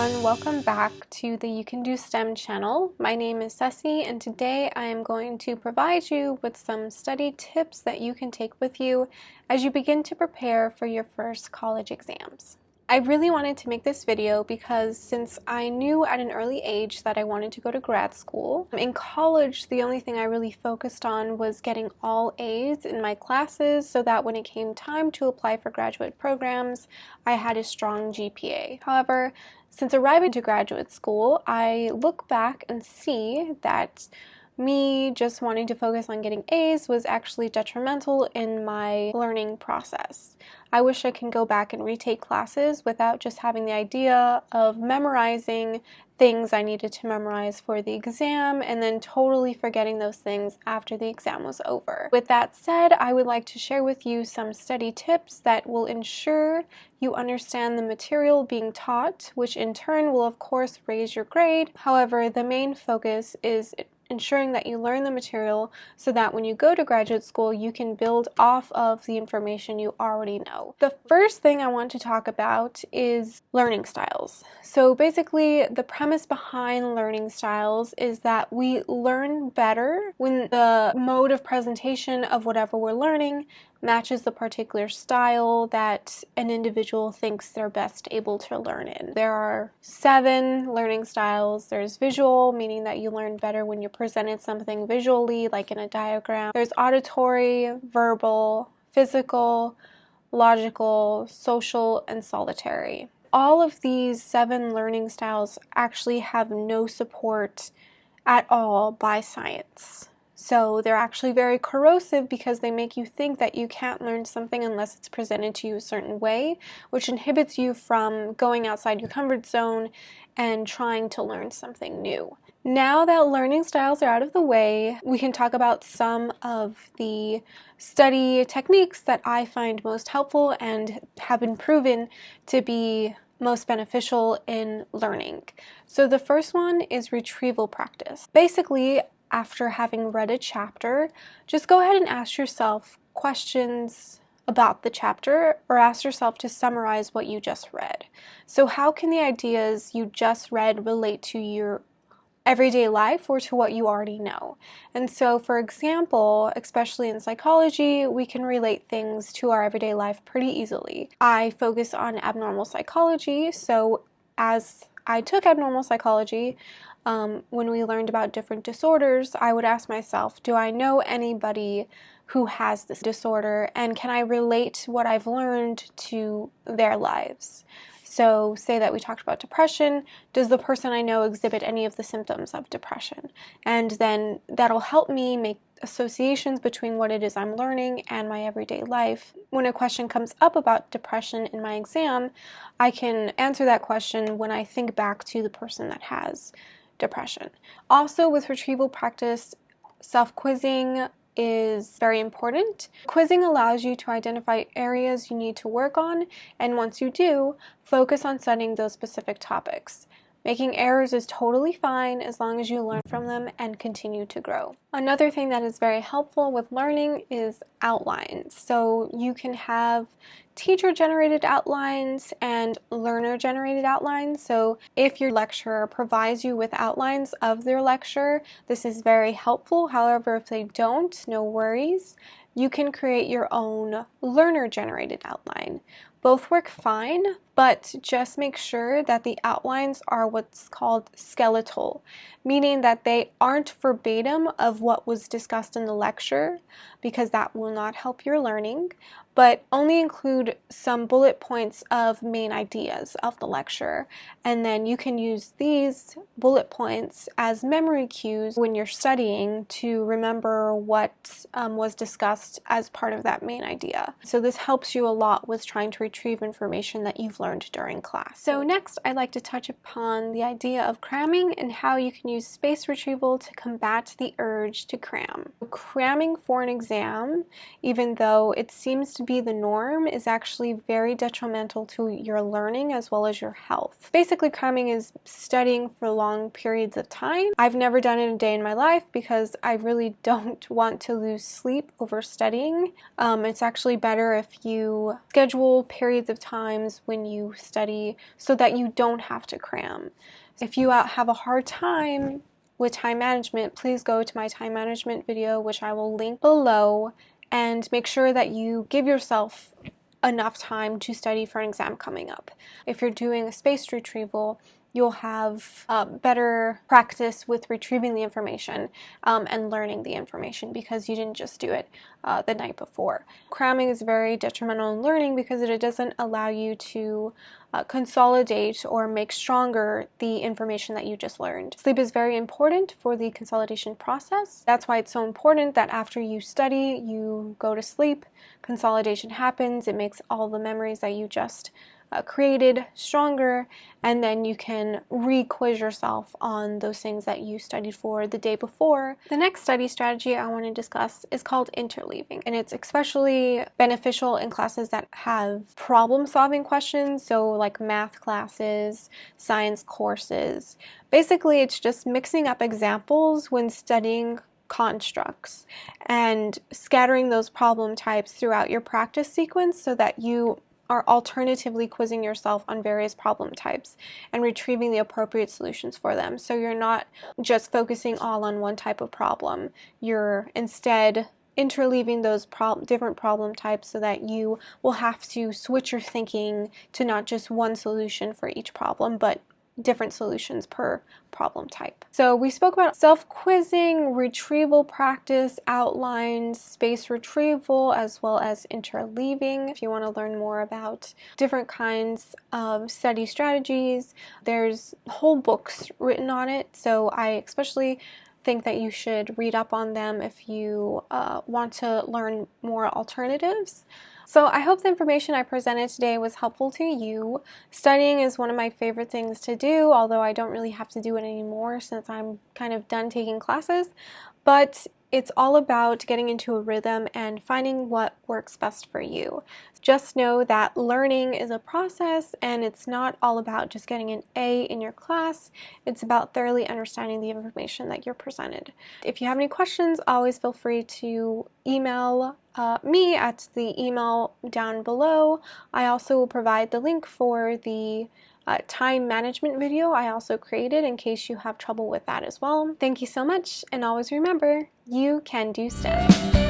everyone, welcome back to the You Can Do STEM channel. My name is Ceci and today I am going to provide you with some study tips that you can take with you as you begin to prepare for your first college exams. I really wanted to make this video because since I knew at an early age that I wanted to go to grad school, in college the only thing I really focused on was getting all A's in my classes so that when it came time to apply for graduate programs, I had a strong GPA. However, since arriving to graduate school, I look back and see that me just wanting to focus on getting A's was actually detrimental in my learning process. I wish I can go back and retake classes without just having the idea of memorizing things I needed to memorize for the exam and then totally forgetting those things after the exam was over. With that said, I would like to share with you some study tips that will ensure you understand the material being taught, which in turn will of course raise your grade. However, the main focus is ensuring that you learn the material so that when you go to graduate school, you can build off of the information you already know. The first thing I want to talk about is learning styles. So basically, the premise behind learning styles is that we learn better when the mode of presentation of whatever we're learning matches the particular style that an individual thinks they're best able to learn in. There are 7 learning styles. There's visual, meaning that you learn better when you're presented something visually, like in a diagram. There's auditory, verbal, physical, logical, social, and solitary. All of these 7 learning styles actually have no support at all by science. So they're actually very corrosive because they make you think that you can't learn something unless it's presented to you a certain way, which inhibits you from going outside your comfort zone and trying to learn something new. Now that learning styles are out of the way, we can talk about some of the study techniques that I find most helpful and have been proven to be most beneficial in learning. So the first one is retrieval practice. Basically, after having read a chapter, just go ahead and ask yourself questions about the chapter or ask yourself to summarize what you just read. So how can the ideas you just read relate to your everyday life or to what you already know? And so, for example, especially in psychology, we can relate things to our everyday life pretty easily. I focus on abnormal psychology, so as I took abnormal psychology, when we learned about different disorders, I would ask myself, do I know anybody who has this disorder, and can I relate what I've learned to their lives? So say that we talked about depression, does the person I know exhibit any of the symptoms of depression? And then that'll help me make associations between what it is I'm learning and my everyday life. When a question comes up about depression in my exam, I can answer that question when I think back to the person that has depression. Also, with retrieval practice, self-quizzing is very important. Quizzing allows you to identify areas you need to work on, and once you do, focus on studying those specific topics. Making errors is totally fine as long as you learn from them and continue to grow. Another thing that is very helpful with learning is outlines. So you can have teacher-generated outlines and learner-generated outlines. So if your lecturer provides you with outlines of their lecture, this is very helpful. However, if they don't, no worries. You can create your own learner-generated outline. Both work fine, but just make sure that the outlines are what's called skeletal, meaning that they aren't verbatim of what was discussed in the lecture, because that will not help your learning, but only include some bullet points of main ideas of the lecture. And then you can use these bullet points as memory cues when you're studying to remember what was discussed as part of that main idea. So this helps you a lot with trying to retrieve information that you've learned during class. So next, I'd like to touch upon the idea of cramming and how you can use space retrieval to combat the urge to cram. Cramming for an exam, even though it seems to to be the norm is actually very detrimental to your learning as well as your health. Basically, cramming is studying for long periods of time. I've never done it a day in my life because I really don't want to lose sleep over studying. It's actually better if you schedule periods of times when you study so that you don't have to cram. If you have a hard time with time management, please go to my time management video, which I will link below, and make sure that you give yourself enough time to study for an exam coming up. If you're doing a spaced retrieval, you'll have better practice with retrieving the information and learning the information because you didn't just do it the night before. Cramming is very detrimental in learning because it doesn't allow you to consolidate or make stronger the information that you just learned. Sleep is very important for the consolidation process. That's why it's so important that after you study, you go to sleep, consolidation happens, it makes all the memories that you just created stronger, and then you can re-quiz yourself on those things that you studied for the day before. The next study strategy I want to discuss is called interleaving, and it's especially beneficial in classes that have problem-solving questions, so like math classes, science courses. Basically, it's just mixing up examples when studying constructs and scattering those problem types throughout your practice sequence so that you are alternatively quizzing yourself on various problem types and retrieving the appropriate solutions for them. So you're not just focusing all on one type of problem. You're instead interleaving those different problem types so that you will have to switch your thinking to not just one solution for each problem, but different solutions per problem type. So we spoke about self-quizzing, retrieval practice, outlines, space retrieval, as well as interleaving. If you want to learn more about different kinds of study strategies, there's whole books written on it. So I especially think that you should read up on them if you want to learn more alternatives. So I hope the information I presented today was helpful to you. Studying is one of my favorite things to do, although I don't really have to do it anymore since I'm kind of done taking classes. But it's all about getting into a rhythm and finding what works best for you. Just know that learning is a process and it's not all about just getting an A in your class. It's about thoroughly understanding the information that you're presented. If you have any questions, always feel free to email me at the email down below. I also will provide the link for the time management video I also created in case you have trouble with that as well. Thank you so much, and always remember, you can do STEM.